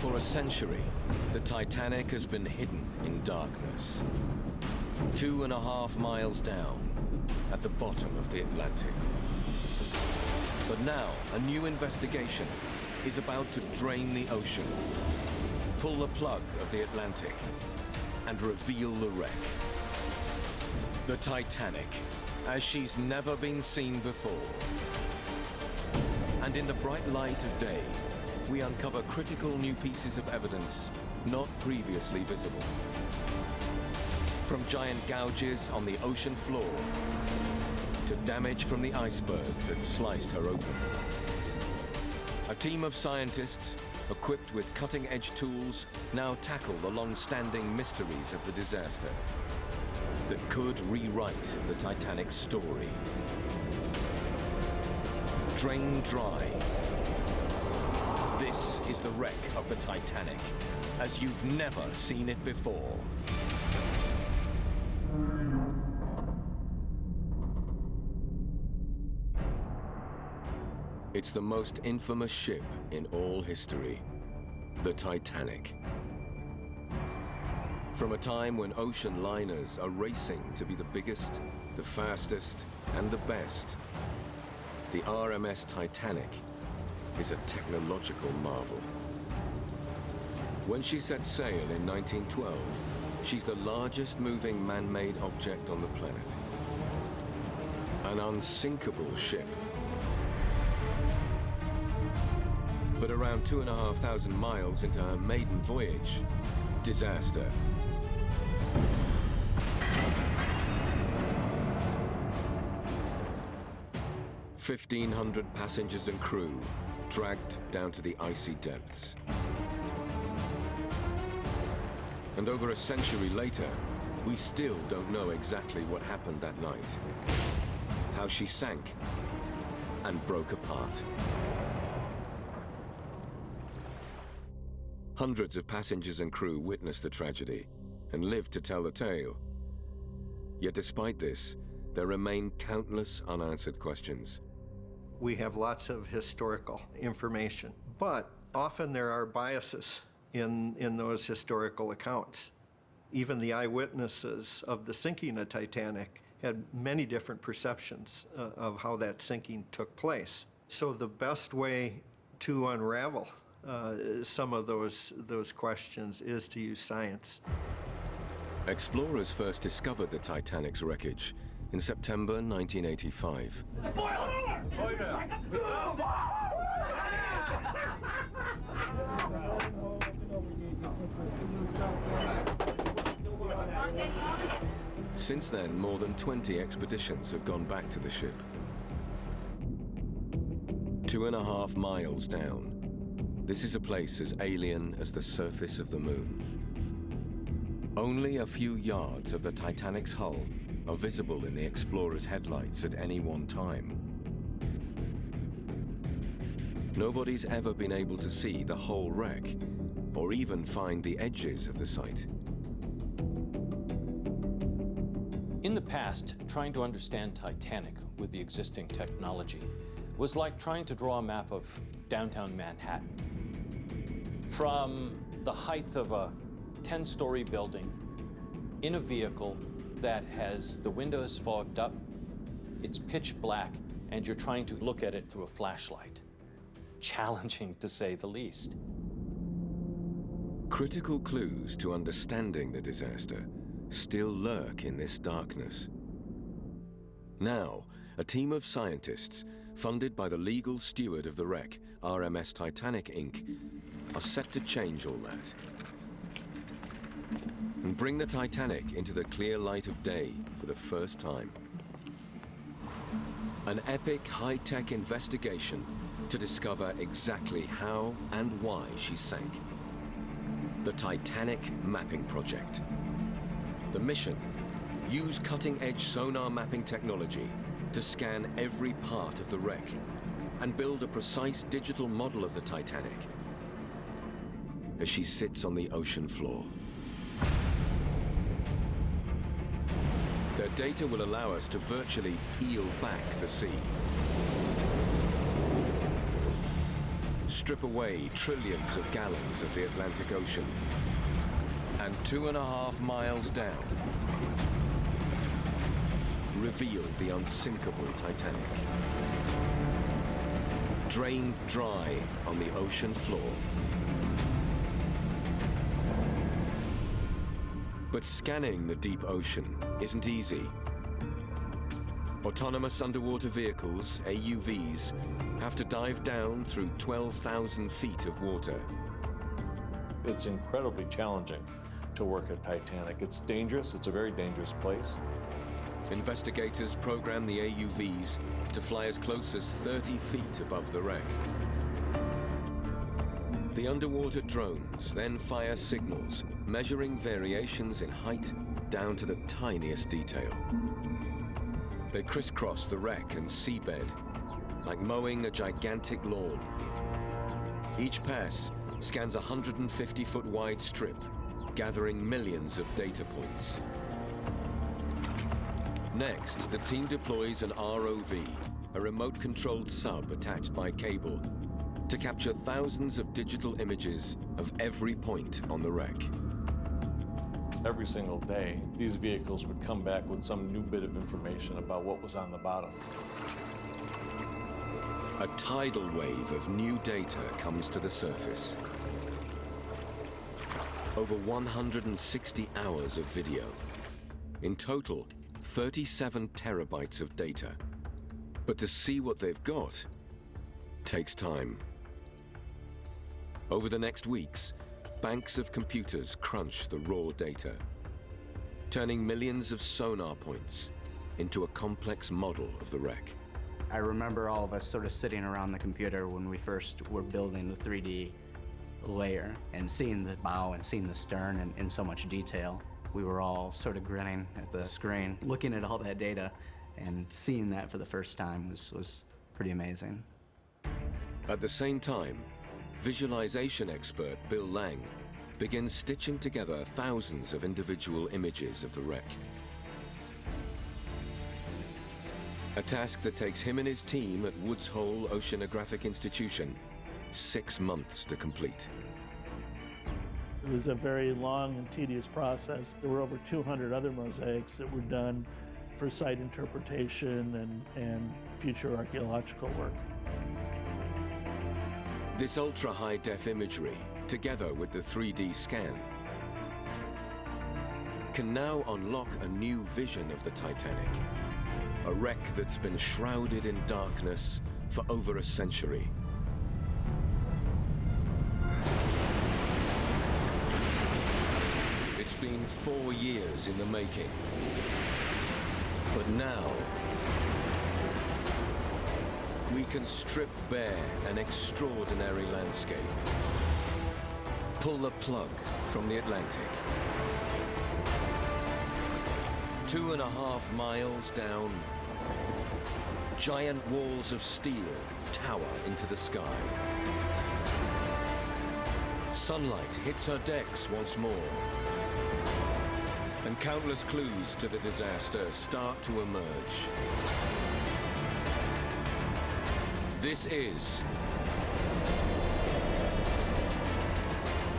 For a century, the Titanic has been hidden in darkness. 2.5 miles down, at the bottom of the Atlantic. But now, a new investigation is about to drain the ocean, pull the plug of the Atlantic, and reveal the wreck. The Titanic, as she's never been seen before. And in the bright light of day, we uncover critical new pieces of evidence not previously visible. From giant gouges on the ocean floor to damage from the iceberg that sliced her open. A team of scientists equipped with cutting-edge tools now tackle the long-standing mysteries of the disaster that could rewrite the Titanic's story. Drained dry. This is the wreck of the Titanic, as you've never seen it before. It's the most infamous ship in all history, the Titanic. From a time when ocean liners are racing to be the biggest, the fastest, and the best, the RMS Titanic is a technological marvel. When she set sail in 1912, she's the largest moving man-made object on the planet. An unsinkable ship. But around 2,500 miles into her maiden voyage, disaster. "1,500 passengers and crew dragged down to the icy depths. And over a century later, we still don't know exactly what happened that night. How she sank and broke apart. Hundreds of passengers and crew witnessed the tragedy and lived to tell the tale. Yet despite this, there remain countless unanswered questions. We have lots of historical information, but often there are biases in those historical accounts. Even the eyewitnesses of the sinking of Titanic had many different perceptions of how that sinking took place. So the best way to unravel some of those questions is to use science. Explorers first discovered the Titanic's wreckage in September 1985. Since then, more than 20 expeditions have gone back to the ship. 2.5 miles down, this is a place as alien as the surface of the moon. Only a few yards of the Titanic's hull are visible in the explorers' headlights at any one time. Nobody's ever been able to see the whole wreck, or even find the edges of the site. In the past, trying to understand Titanic with the existing technology was like trying to draw a map of downtown Manhattan. From the height of a 10-story building, in a vehicle that has the windows fogged up, it's pitch black, and you're trying to look at it through a flashlight. Challenging, to say the least. Critical clues to understanding the disaster still lurk in this darkness. Now, a team of scientists, funded by the legal steward of the wreck, RMS Titanic, Inc., are set to change all that and bring the Titanic into the clear light of day for the first time. An epic high-tech investigation to discover exactly how and why she sank. The Titanic Mapping Project. The mission: use cutting-edge sonar mapping technology to scan every part of the wreck and build a precise digital model of the Titanic as she sits on the ocean floor. Their data will allow us to virtually peel back the sea. strip away trillions of gallons of the Atlantic Ocean. And 2.5 miles down, reveal the unsinkable Titanic. Drained dry on the ocean floor. But scanning the deep ocean isn't easy. Autonomous underwater vehicles, AUVs, have to dive down through 12,000 feet of water. It's incredibly challenging to work at Titanic. It's dangerous. It's a very dangerous place. Investigators program the AUVs to fly as close as 30 feet above the wreck. The underwater drones then fire signals, measuring variations in height down to the tiniest detail. They crisscross the wreck and seabed, like mowing a gigantic lawn. Each pass scans a 150-foot wide strip, gathering millions of data points. Next, the team deploys an ROV, a remote-controlled sub attached by cable, to capture thousands of digital images of every point on the wreck. Every single day, these vehicles would come back with some new bit of information about what was on the bottom. A tidal wave of new data comes to the surface. Over 160 hours of video. In total, 37 terabytes of data. But to see what they've got takes time. Over the next weeks, banks of computers crunch the raw data, turning millions of sonar points into a complex model of the wreck. I remember all of us sort of sitting around the computer when we first were building the 3D layer and seeing the bow and seeing the stern in so much detail. We were all sort of grinning at the screen, looking at all that data, and seeing that for the first time was pretty amazing. At the same time, visualization expert Bill Lang begins stitching together thousands of individual images of the wreck. A task that takes him and his team at Woods Hole Oceanographic Institution 6 months to complete. It was a very long and tedious process. There were over 200 other mosaics that were done for site interpretation and future archaeological work. This ultra-high-def imagery, together with the 3D scan, can now unlock a new vision of the Titanic. A wreck that's been shrouded in darkness for over a century. It's been 4 years in the making. But now, we can strip bare an extraordinary landscape. Pull the plug from the Atlantic. 2.5 miles down, giant walls of steel tower into the sky. Sunlight hits her decks once more, and countless clues to the disaster start to emerge. This is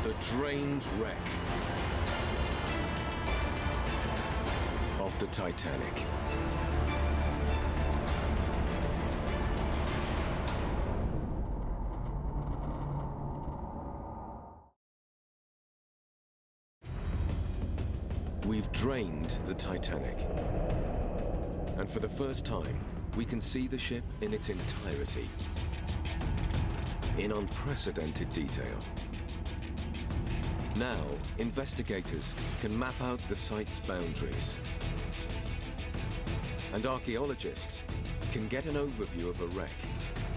the drained wreck of the Titanic. We've drained the Titanic. And for the first time, we can see the ship in its entirety, in unprecedented detail. Now, investigators can map out the site's boundaries. And archaeologists can get an overview of a wreck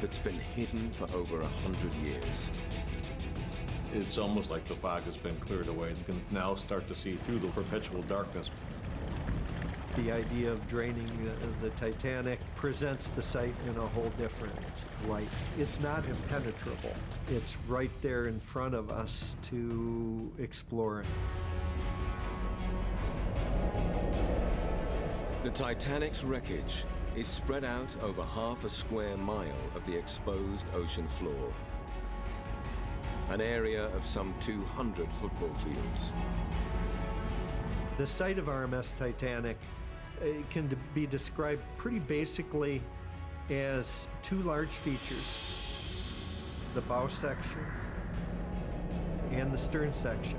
that's been hidden for over 100 years. It's almost like the fog has been cleared away. You can now start to see through the perpetual darkness. The idea of draining the Titanic presents the site in a whole different light. It's not impenetrable. It's right there in front of us to explore. The Titanic's wreckage is spread out over half a square mile of the exposed ocean floor. an area of some 200 football fields. The site of RMS Titanic can be described pretty basically as two large features: the bow section and the stern section,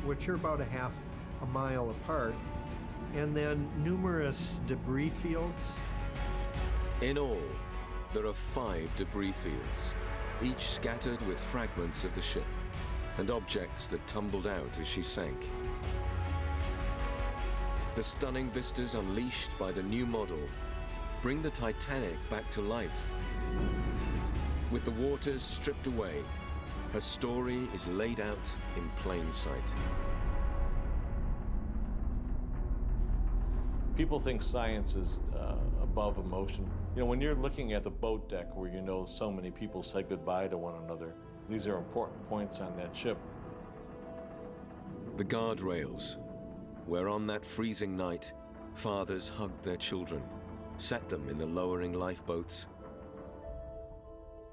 which are about half a mile apart, and then numerous debris fields. In all, there are 5 debris fields, each scattered with fragments of the ship and objects that tumbled out as she sank. The stunning vistas unleashed by the new model bring the Titanic back to life. With the waters stripped away, her story is laid out in plain sight. People think science is above emotion. You know, when you're looking at the boat deck where you know so many people said goodbye to one another, these are important points on that ship. The guardrails, where on that freezing night, fathers hugged their children, sat them in the lowering lifeboats,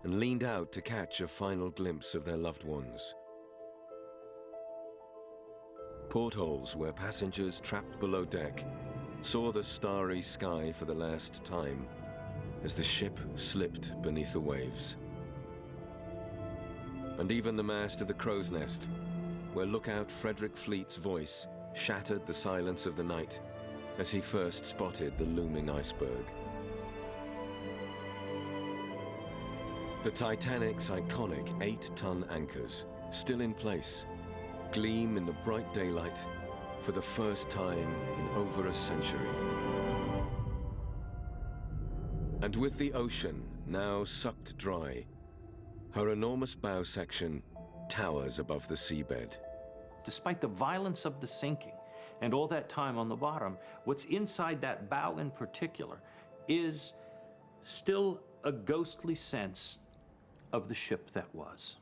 and leaned out to catch a final glimpse of their loved ones. Portholes where passengers trapped below deck saw the starry sky for the last time as the ship slipped beneath the waves. And even the mast of the Crow's Nest, where lookout Frederick Fleet's voice shattered the silence of the night as he first spotted the looming iceberg. The Titanic's iconic 8-ton anchors, still in place, gleam in the bright daylight for the first time in over a century. And with the ocean now sucked dry, her enormous bow section towers above the seabed. Despite the violence of the sinking and all that time on the bottom, what's inside that bow in particular is still a ghostly sense of the ship that was.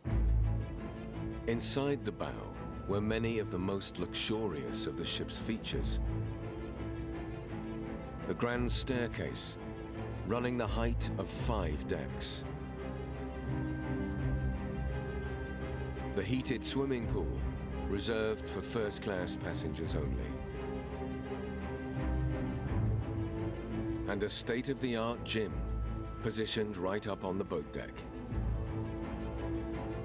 Inside the bow were many of the most luxurious of the ship's features. The grand staircase, running the height of 5 decks. The heated swimming pool, reserved for first-class passengers only. And a state-of-the-art gym, positioned right up on the boat deck.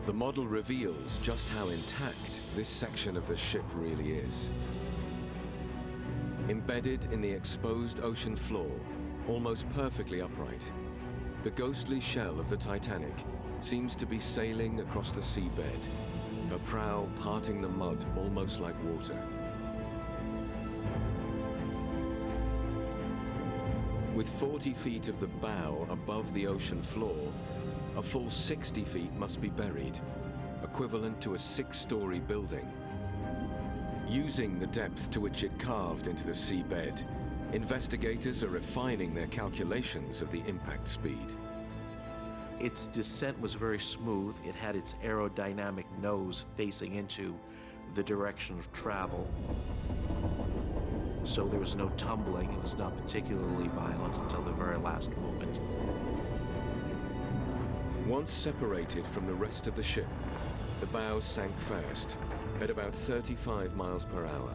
The model reveals just how intact this section of the ship really is. Embedded in the exposed ocean floor, almost perfectly upright, the ghostly shell of the Titanic seems to be sailing across the seabed, her prow parting the mud almost like water. With 40 feet of the bow above the ocean floor, a full 60 feet must be buried, equivalent to a 6-story building. Using the depth to which it carved into the seabed, investigators are refining their calculations of the impact speed. Its descent was very smooth. It had its aerodynamic nose facing into the direction of travel. So there was no tumbling. It was not particularly violent until the very last moment. Once separated from the rest of the ship, the bow sank fast, at about 35 miles per hour,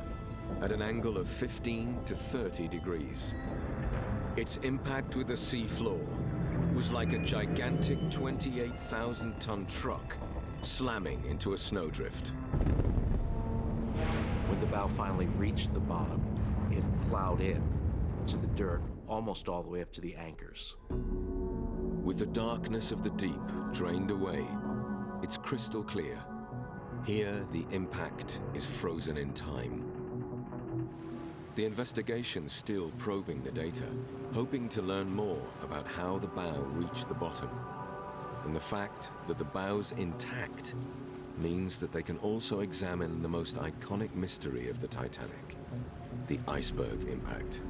at an angle of 15 to 30 degrees. Its impact with the sea floor was like a gigantic 28,000-ton truck slamming into a snowdrift. When the bow finally reached the bottom, it plowed in to the dirt almost all the way up to the anchors. With the darkness of the deep drained away, it's crystal clear. Here, the impact is frozen in time. The investigation's still probing the data, hoping to learn more about how the bow reached the bottom. And the fact that the bow's intact means that they can also examine the most iconic mystery of the Titanic, the iceberg impact.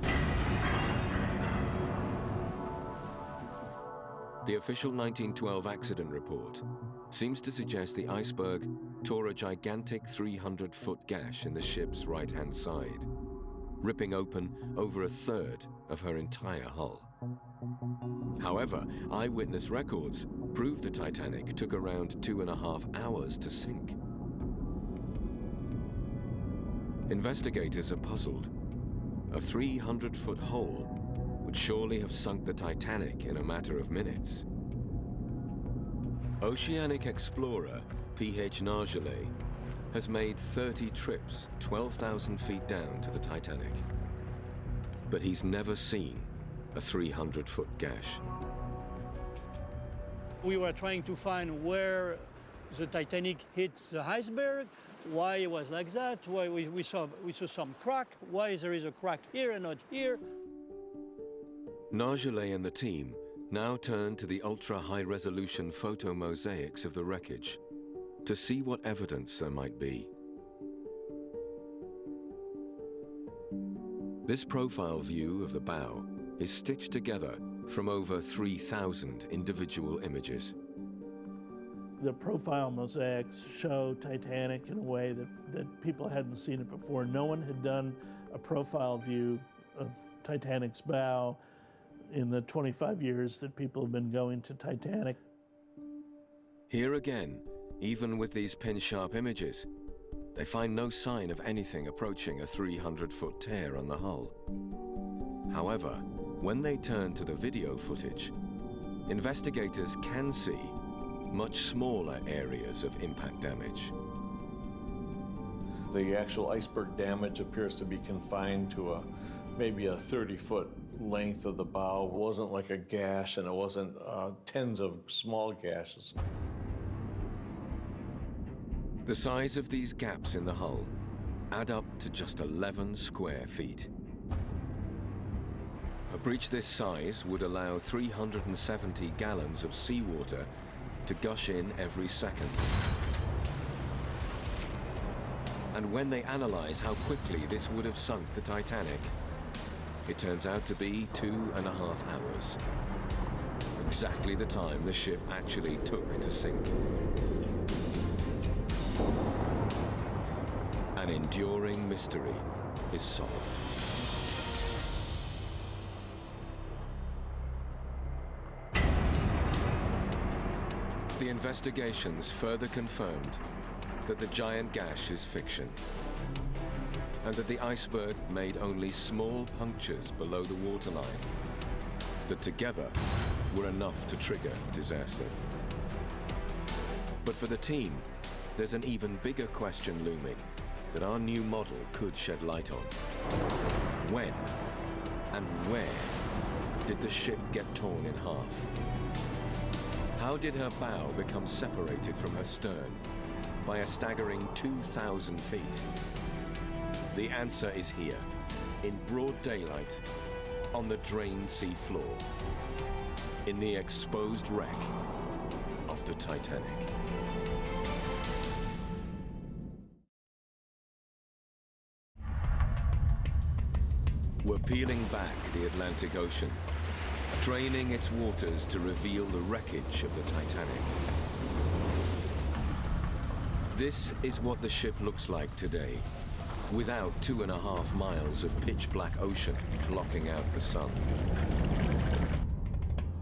The official 1912 accident report seems to suggest the iceberg tore a gigantic 300-foot gash in the ship's right-hand side, ripping open over a third of her entire hull. However, eyewitness records prove the Titanic took around 2.5 hours to sink. Investigators are puzzled. A 300-foot hole would surely have sunk the Titanic in a matter of minutes. Oceanic explorer P.H. Nargeolet has made 30 trips 12,000 feet down to the Titanic. But he's never seen a 300-foot gash. We were trying to find where the Titanic hit the iceberg, why it was like that, why we saw some crack, why there is a crack here and not here. Nargeolet and the team now turn to the ultra-high-resolution photo mosaics of the wreckage to see what evidence there might be. This profile view of the bow is stitched together from over 3,000 individual images. The profile mosaics show Titanic in a way that people hadn't seen it before. No one had done a profile view of Titanic's bow in the 25 years that people have been going to Titanic. Here again, even with these pin-sharp images, they find no sign of anything approaching a 300-foot tear on the hull. However, when they turn to the video footage, investigators can see much smaller areas of impact damage. The actual iceberg damage appears to be confined to maybe a 30-foot length of the bow. It wasn't like a gash, and it wasn't tens of small gashes. The size of these gaps in the hull add up to just 11 square feet. A breach this size would allow 370 gallons of seawater to gush in every second. And when they analyze how quickly this would have sunk the Titanic, it turns out to be 2.5 hours. Exactly the time the ship actually took to sink. An enduring mystery is solved. The investigations further confirmed that the giant gash is fiction, and that the iceberg made only small punctures below the waterline that together were enough to trigger disaster. But for the team, there's an even bigger question looming that our new model could shed light on. When and where did the ship get torn in half? How did her bow become separated from her stern by a staggering 2,000 feet? The answer is here, in broad daylight, on the drained sea floor, in the exposed wreck of the Titanic. We're peeling back the Atlantic Ocean, draining its waters to reveal the wreckage of the Titanic. This is what the ship looks like today, without 2.5 miles of pitch-black ocean blocking out the sun.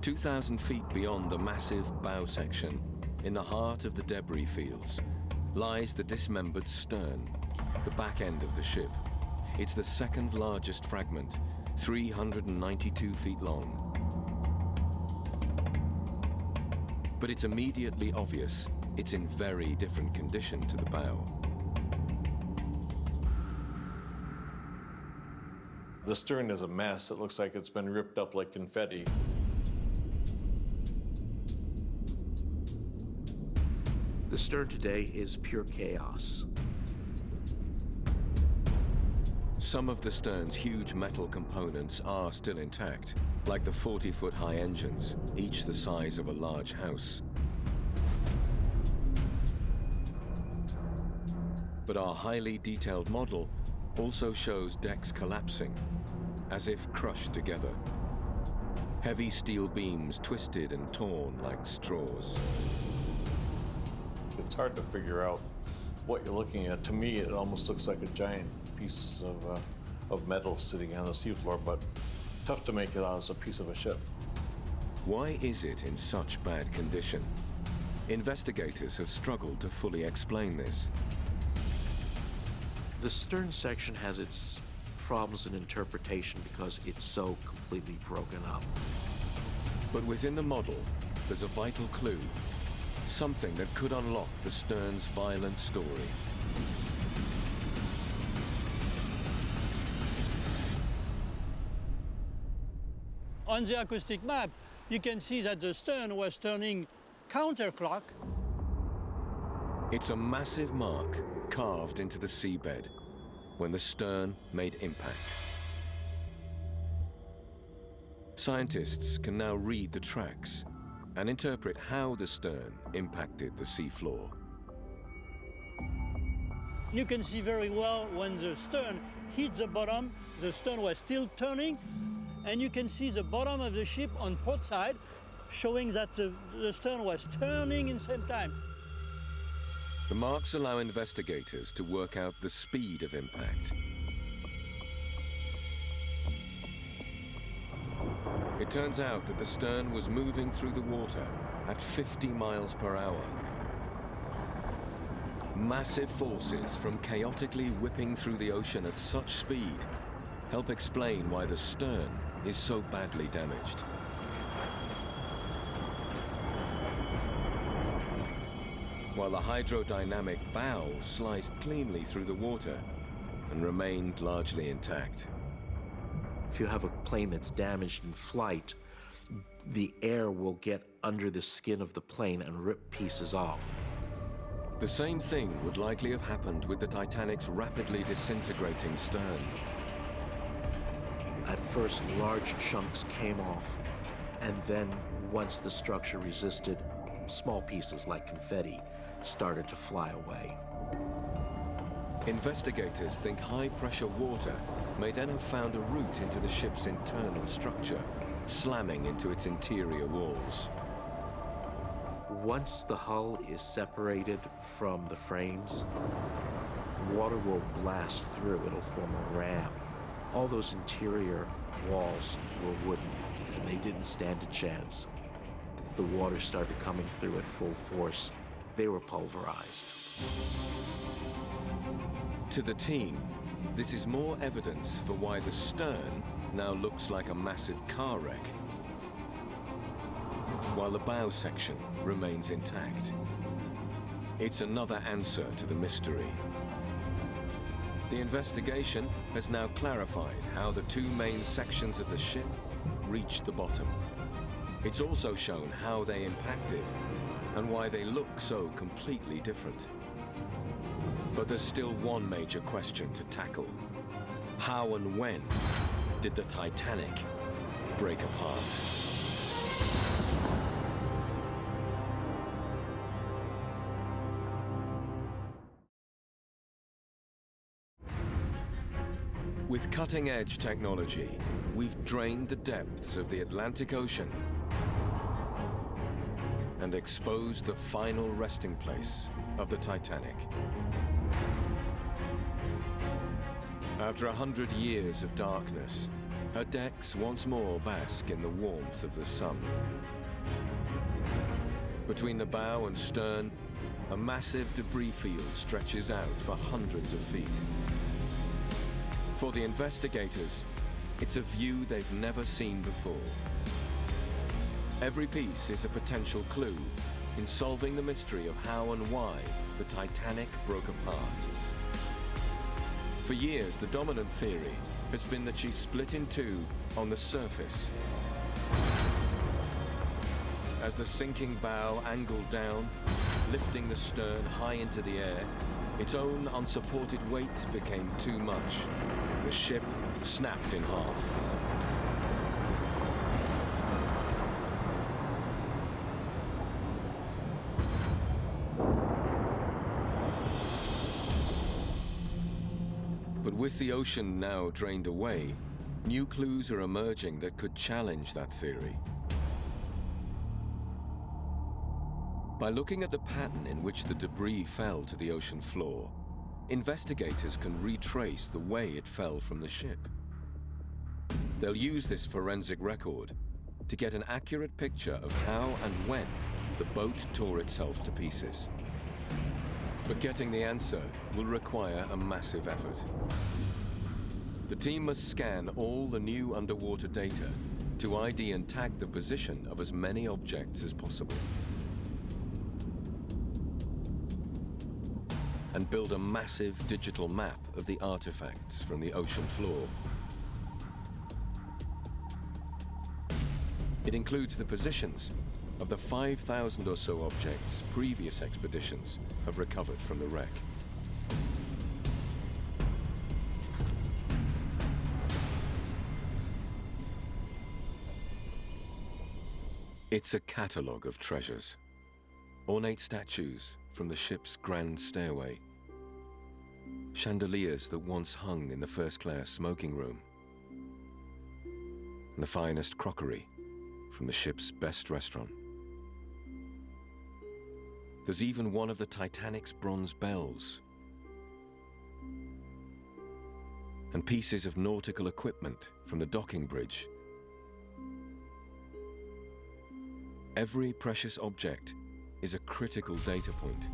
2,000 feet beyond the massive bow section, in the heart of the debris fields, lies the dismembered stern, the back end of the ship. It's the second largest fragment, 392 feet long. But it's immediately obvious it's in very different condition to the bow. The stern is a mess. It looks like it's been ripped up like confetti. The stern today is pure chaos. Some of the stern's huge metal components are still intact, like the 40-foot high engines, each the size of a large house. But our highly detailed model also shows decks collapsing, as if crushed together. Heavy steel beams twisted and torn like straws. It's hard to figure out what you're looking at. To me, it almost looks like a giant piece of metal sitting on the seafloor, but tough to make it out as a piece of a ship. Why is it in such bad condition? Investigators have struggled to fully explain this. The stern section has its problems in interpretation because it's so completely broken up. But within the model, there's a vital clue, something that could unlock the stern's violent story. On the acoustic map, you can see that the stern was turning counterclock. It's a massive mark carved into the seabed when the stern made impact. Scientists can now read the tracks and interpret how the stern impacted the seafloor. You can see very well when the stern hit the bottom, the stern was still turning, and you can see the bottom of the ship on port side, showing that the stern was turning in the same time. The marks allow investigators to work out the speed of impact. It turns out that the stern was moving through the water at 50 miles per hour. Massive forces from chaotically whipping through the ocean at such speed help explain why the stern is so badly damaged. While the hydrodynamic bow sliced cleanly through the water and remained largely intact. If you have a plane that's damaged in flight, the air will get under the skin of the plane and rip pieces off. The same thing would likely have happened with the Titanic's rapidly disintegrating stern. At first, large chunks came off, and then once the structure resisted, small pieces like confetti started to fly away. Investigators think high-pressure water may then have found a route into the ship's internal structure, slamming into its interior walls. Once the hull is separated from the frames, water will blast through. It'll form a ram. All those interior walls were wooden, and they didn't stand a chance. The water started coming through at full force. They were pulverized. To the team, this is more evidence for why the stern now looks like a massive car wreck, while the bow section remains intact. It's another answer to the mystery. The investigation has now clarified how the two main sections of the ship reached the bottom. It's also shown how they impacted and why they look so completely different. But there's still one major question to tackle. How and when did the Titanic break apart? With cutting-edge technology, we've drained the depths of the Atlantic Ocean and exposed the final resting place of the Titanic. After 100 years of darkness, her decks once more bask in the warmth of the sun. Between the bow and stern, a massive debris field stretches out for hundreds of feet. For the investigators, it's a view they've never seen before. Every piece is a potential clue in solving the mystery of how and why the Titanic broke apart. For years, the dominant theory has been that she split in two on the surface. As the sinking bow angled down, lifting the stern high into the air, its own unsupported weight became too much. The ship snapped in half. But with the ocean now drained away, new clues are emerging that could challenge that theory. By looking at the pattern in which the debris fell to the ocean floor, investigators can retrace the way it fell from the ship. They'll use this forensic record to get an accurate picture of how and when the boat tore itself to pieces. But getting the answer will require a massive effort. The team must scan all the new underwater data to ID and tag the position of as many objects as possible, and build a massive digital map of the artifacts from the ocean floor. It includes the positions of the 5,000 or so objects previous expeditions have recovered from the wreck. It's a catalogue of treasures. Ornate statues from the ship's grand stairway. Chandeliers that once hung in the first-class smoking room. And the finest crockery from the ship's best restaurant. There's even one of the Titanic's bronze bells. And pieces of nautical equipment from the docking bridge. Every precious object is a critical data point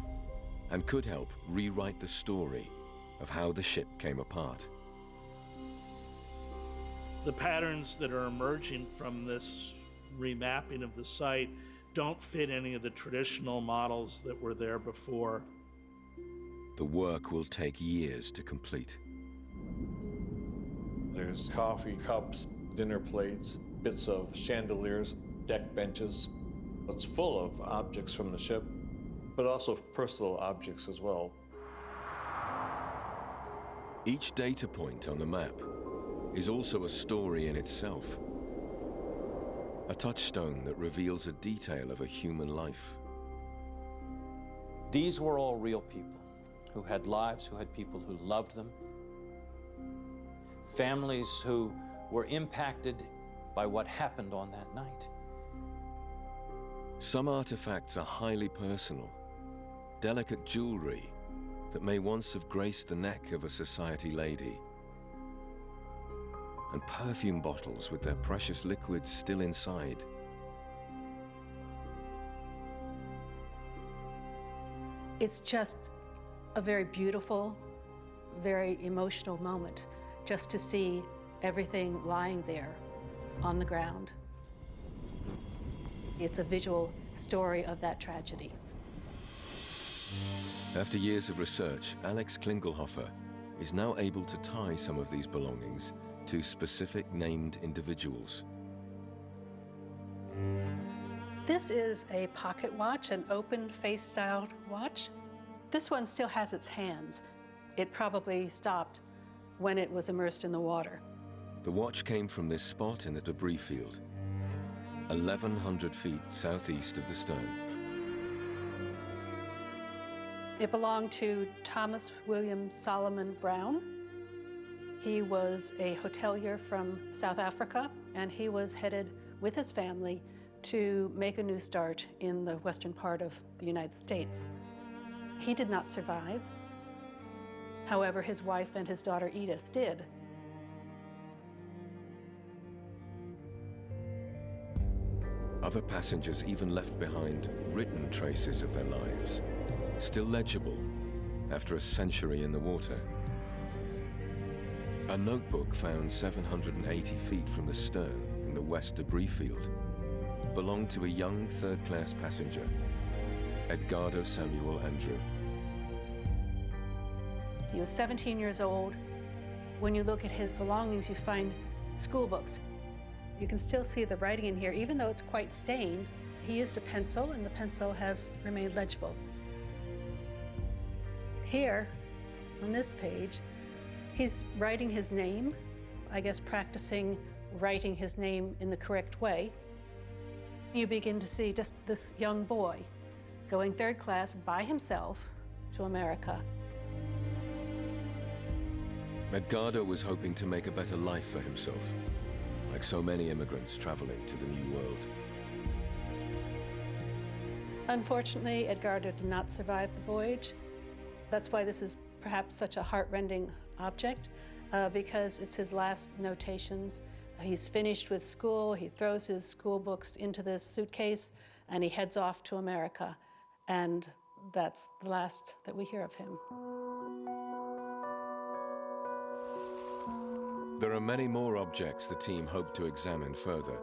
and could help rewrite the story of how the ship came apart. The patterns that are emerging from this remapping of the site don't fit any of the traditional models that were there before. The work will take years to complete. There's coffee cups, dinner plates, bits of chandeliers, deck benches. It's full of objects from the ship, but also personal objects as well. Each data point on the map is also a story in itself. A touchstone that reveals a detail of a human life. These were all real people who had lives, who had people who loved them, families who were impacted by what happened on that night. Some artifacts are highly personal, delicate jewelry that may once have graced the neck of a society lady, and perfume bottles with their precious liquids still inside. It's just a very beautiful, very emotional moment just to see everything lying there on the ground. It's a visual story of that tragedy. After years of research, Alex Klingelhofer is now able to tie some of these belongings to specific named individuals. This is a pocket watch, an open face styled watch. This one still has its hands. It probably stopped when it was immersed in the water. The watch came from this spot in the debris field, 1,100 feet southeast of the stern. It belonged to Thomas William Solomon Brown. He was a hotelier from South Africa, and he was headed with his family to make a new start in the western part of the United States. He did not survive. However, his wife and his daughter Edith did. Other passengers even left behind written traces of their lives, still legible after a century in the water. A notebook found 780 feet from the stern in the west debris field belonged to a young third-class passenger, Edgardo Samuel Andrew. He was 17 years old. When you look at his belongings, you find school books. You can still see the writing in here, even though it's quite stained. He used a pencil, and the pencil has remained legible. Here, on this page, he's writing his name, I guess practicing writing his name in the correct way. You begin to see just this young boy going third class by himself to America. Edgardo was hoping to make a better life for himself, like so many immigrants traveling to the New World. Unfortunately, Edgardo did not survive the voyage. That's why this is perhaps such a heartrending object, because it's his last notations He's finished with school, he throws his school books into this suitcase, and he heads off to America. And that's the last that we hear of him. There are many more objects the team hope to examine further,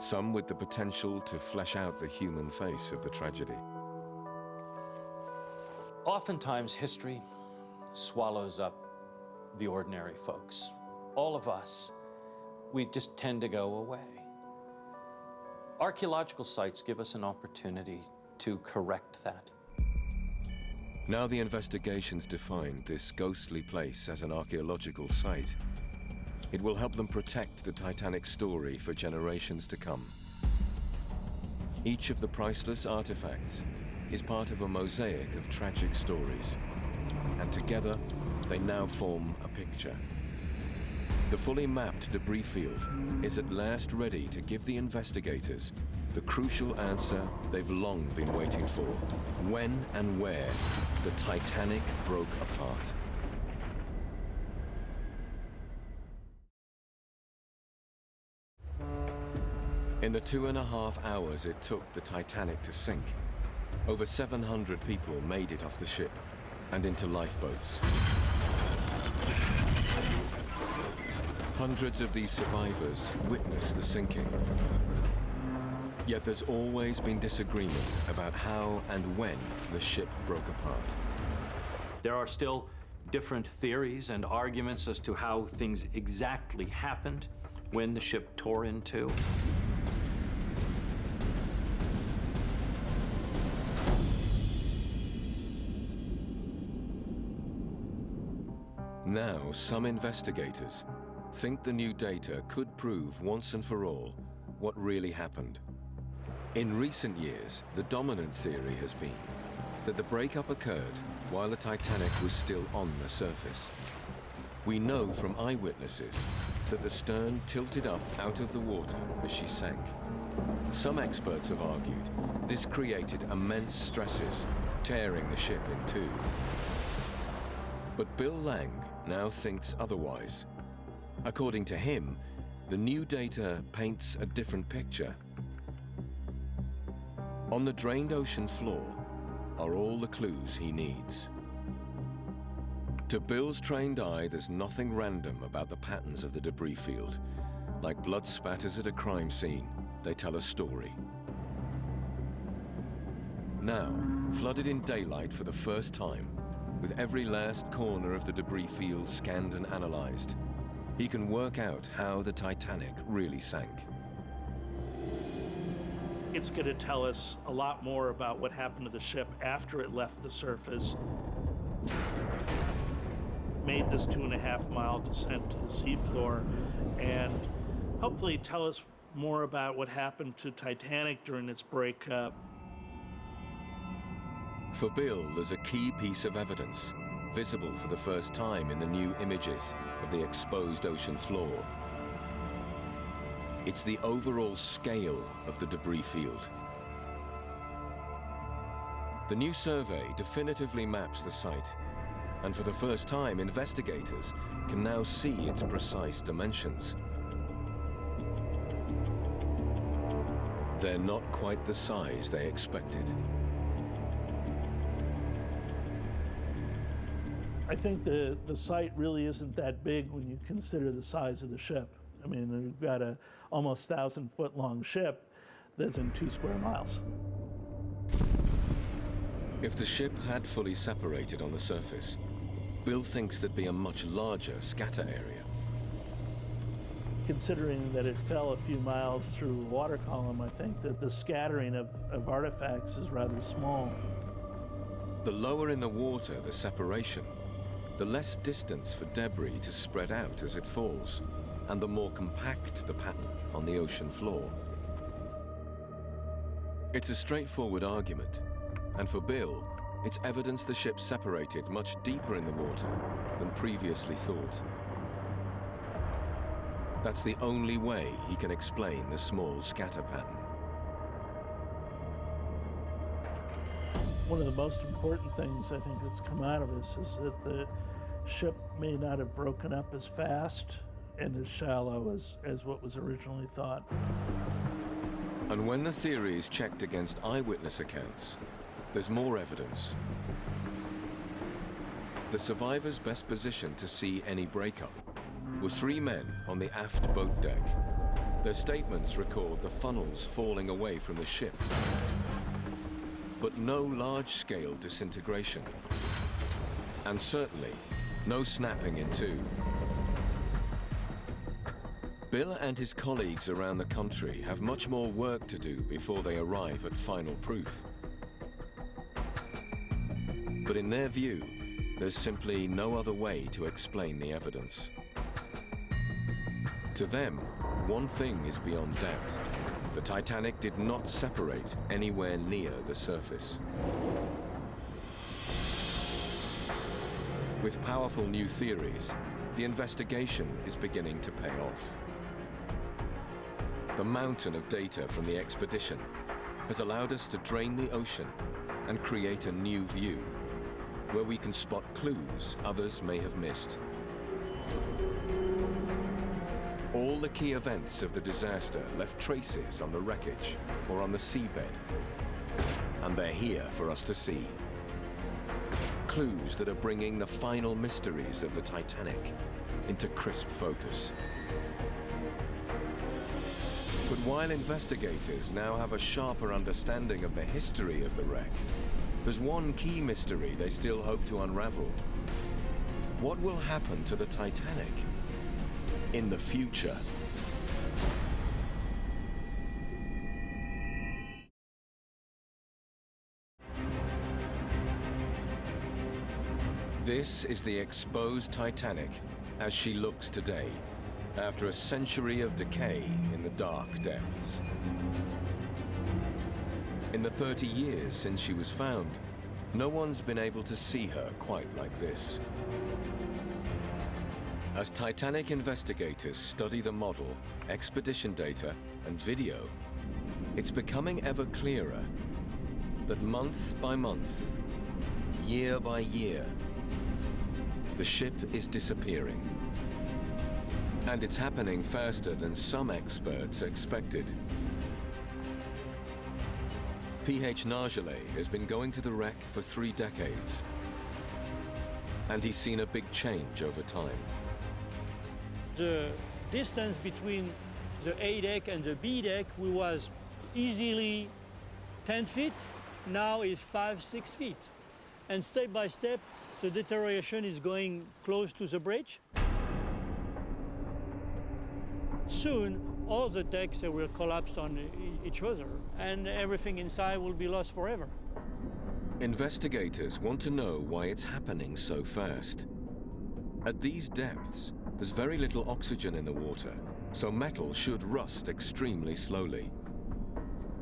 some with the potential to flesh out the human face of the tragedy. Oftentimes, history swallows up the ordinary folks. All of us, we just tend to go away. Archaeological sites give us an opportunity to correct that. Now the investigations defined this ghostly place as an archaeological site. It will help them protect the Titanic story for generations to come. Each of the priceless artifacts is part of a mosaic of tragic stories, and together they now form a picture. The fully mapped debris field is at last ready to give the investigators the crucial answer they've long been waiting for: when and where the Titanic broke apart. In the 2.5 hours it took the Titanic to sink, over 700 people made it off the ship and into lifeboats. Hundreds of these survivors witnessed the sinking. Yet there's always been disagreement about how and when the ship broke apart. There are still different theories and arguments as to how things exactly happened when the ship tore in two. Now, some investigators think the new data could prove once and for all what really happened. In recent years, the dominant theory has been that the breakup occurred while the Titanic was still on the surface. We know from eyewitnesses that the stern tilted up out of the water as she sank. Some experts have argued this created immense stresses, tearing the ship in two. But Bill Lang now thinks otherwise. According to him, the new data paints a different picture. On the drained ocean floor are all the clues he needs. To Bill's trained eye, there's nothing random about the patterns of the debris field. Like blood spatters at a crime scene, they tell a story. Now, flooded in daylight for the first time, with every last corner of the debris field scanned and analyzed, he can work out how the Titanic really sank. It's going to tell us a lot more about what happened to the ship after it left the surface, made this 2.5-mile descent to the seafloor, and hopefully tell us more about what happened to Titanic during its breakup. For Bill, there's a key piece of evidence, visible for the first time in the new images of the exposed ocean floor. It's the overall scale of the debris field. The new survey definitively maps the site, and for the first time, investigators can now see its precise dimensions. They're not quite the size they expected. I think the site really isn't that big when you consider the size of the ship. I mean, we've got a almost 1,000-foot long ship that's in 2 square miles. If the ship had fully separated on the surface, Bill thinks there'd be a much larger scatter area. Considering that it fell a few miles through a water column, I think that the scattering of artifacts is rather small. The lower in the water the separation, the less distance for debris to spread out as it falls, and the more compact the pattern on the ocean floor. It's a straightforward argument, and for Bill, it's evidence the ship separated much deeper in the water than previously thought. That's the only way he can explain the small scatter pattern. One of the most important things I think that's come out of this is that the ship may not have broken up as fast and as shallow as what was originally thought. And when the theory is checked against eyewitness accounts, there's more evidence. The survivors best positioned to see any breakup were 3 men on the aft boat deck. Their statements record the funnels falling away from the ship, but no large-scale disintegration, and certainly no snapping in two. Bill and his colleagues around the country have much more work to do before they arrive at final proof. But in their view, there's simply no other way to explain the evidence. To them, one thing is beyond doubt. The Titanic did not separate anywhere near the surface. With powerful new theories, the investigation is beginning to pay off. The mountain of data from the expedition has allowed us to drain the ocean and create a new view, where we can spot clues others may have missed. All the key events of the disaster left traces on the wreckage or on the seabed, and they're here for us to see. Clues that are bringing the final mysteries of the Titanic into crisp focus. But while investigators now have a sharper understanding of the history of the wreck, there's one key mystery they still hope to unravel. What will happen to the Titanic in the future? This is the exposed Titanic as she looks today, after a century of decay in the dark depths. In the 30 years since she was found, no one's been able to see her quite like this. As Titanic investigators study the model, expedition data, and video, it's becoming ever clearer that month by month, year by year, the ship is disappearing. And it's happening faster than some experts expected. P.H. Nargelet has been going to the wreck for 3 decades, and he's seen a big change over time. The distance between the A deck and the B deck was easily 10 feet, now is 5-6 feet. And step by step, the deterioration is going close to the bridge. Soon, all the decks will collapse on each other, and everything inside will be lost forever. Investigators want to know why it's happening so fast. At these depths, there's very little oxygen in the water, so metal should rust extremely slowly.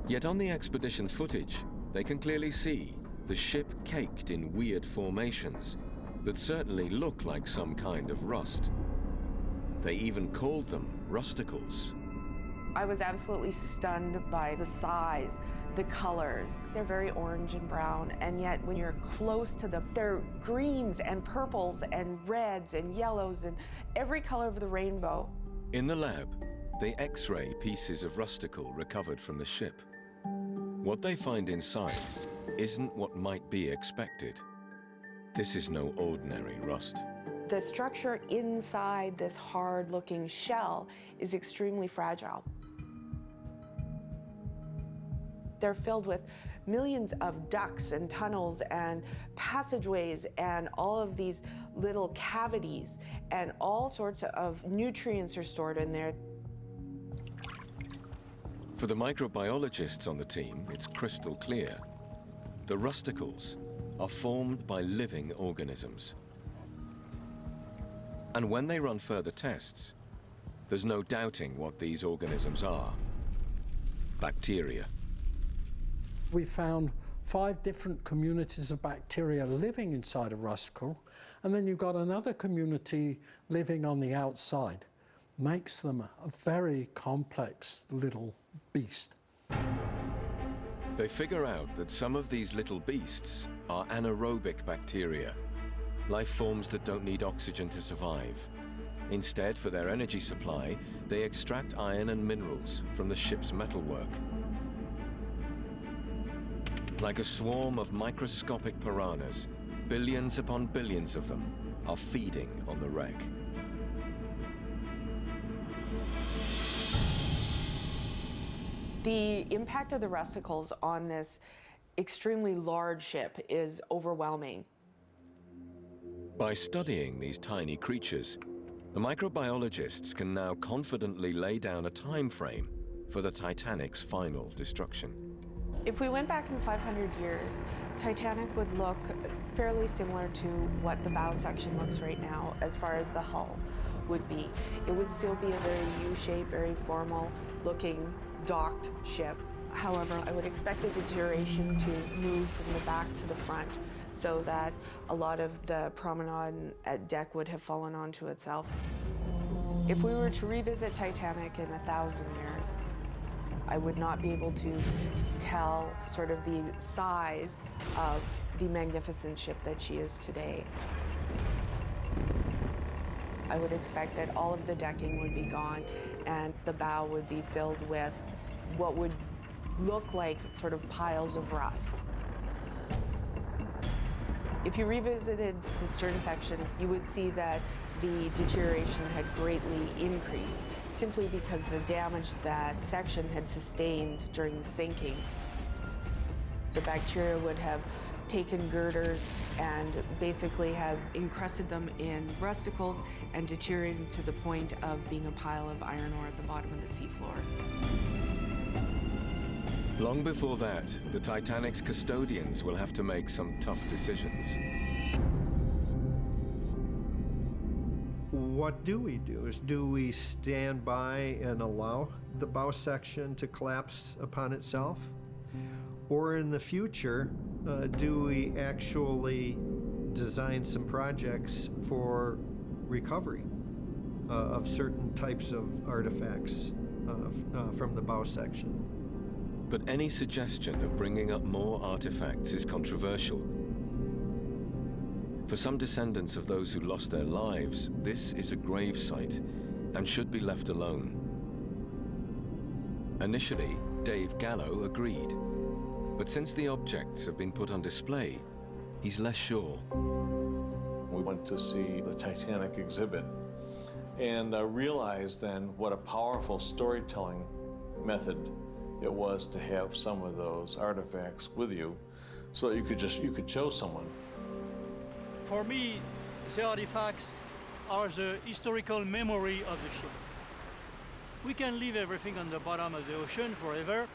Yet on the expedition footage, they can clearly see the ship caked in weird formations that certainly look like some kind of rust. They even called them rusticles. I was absolutely stunned by the size, the colors. They're very orange and brown, and yet when you're close to them, they're greens and purples and reds and yellows and every color of the rainbow. In the lab, they X-ray pieces of rusticle recovered from the ship. What they find inside isn't what might be expected. This is no ordinary rust. The structure inside this hard-looking shell is extremely fragile. They're filled with millions of ducts and tunnels and passageways and all of these little cavities, and all sorts of nutrients are stored in there. For the microbiologists on the team, it's crystal clear. The rusticles are formed by living organisms. And when they run further tests, there's no doubting what these organisms are. Bacteria. We found 5 different communities of bacteria living inside a rusticle, and then you've got another community living on the outside. Makes them a very complex little beast. They figure out that some of these little beasts are anaerobic bacteria, life forms that don't need oxygen to survive. Instead, for their energy supply, they extract iron and minerals from the ship's metalwork. Like a swarm of microscopic piranhas, billions upon billions of them are feeding on the wreck. The impact of the rusticles on this extremely large ship is overwhelming. By studying these tiny creatures, the microbiologists can now confidently lay down a time frame for the Titanic's final destruction. If we went back in 500 years, Titanic would look fairly similar to what the bow section looks right now as far as the hull would be. It would still be a very U-shaped, very formal looking docked ship. However, I would expect the deterioration to move from the back to the front so that a lot of the promenade at deck would have fallen onto itself. If we were to revisit Titanic in 1,000 years, I would not be able to tell sort of the size of the magnificent ship that she is today. I would expect that all of the decking would be gone and the bow would be filled with what would look like sort of piles of rust. If you revisited the stern section, you would see that the deterioration had greatly increased simply because the damage that section had sustained during the sinking. The bacteria would have taken girders and basically have encrusted them in rusticles and deteriorated to the point of being a pile of iron ore at the bottom of the seafloor. Long before that, the Titanic's custodians will have to make some tough decisions. What do we do? Do we stand by and allow the bow section to collapse upon itself? Or in the future, do we actually design some projects for recovery of certain types of artifacts from the bow section? But any suggestion of bringing up more artifacts is controversial. For some descendants of those who lost their lives, this is a grave site and should be left alone. Initially, Dave Gallo agreed, but since the objects have been put on display, he's less sure. We went to see the Titanic exhibit and realized then what a powerful storytelling method it was to have some of those artifacts with you so that you could show someone. For me, the artifacts are the historical memory of the ship. We can leave everything on the bottom of the ocean forever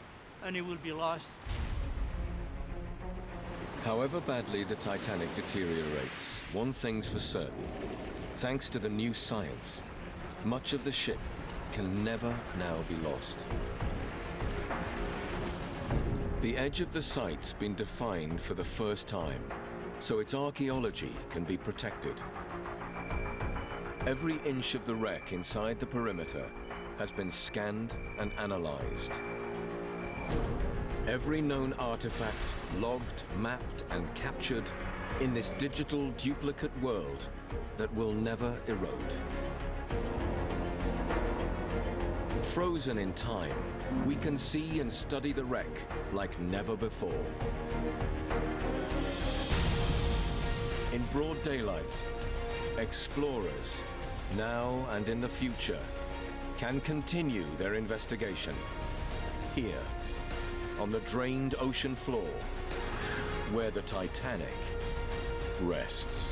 and it will be lost. However badly the Titanic deteriorates, one thing's for certain. Thanks to the new science, much of the ship can never now be lost. The edge of the site's been defined for the first time, so its archaeology can be protected. Every inch of the wreck inside the perimeter has been scanned and analyzed. Every known artifact logged, mapped, and captured in this digital duplicate world that will never erode. Frozen in time, we can see and study the wreck like never before. In broad daylight, explorers, now and in the future, can continue their investigation here on the drained ocean floor where the Titanic rests.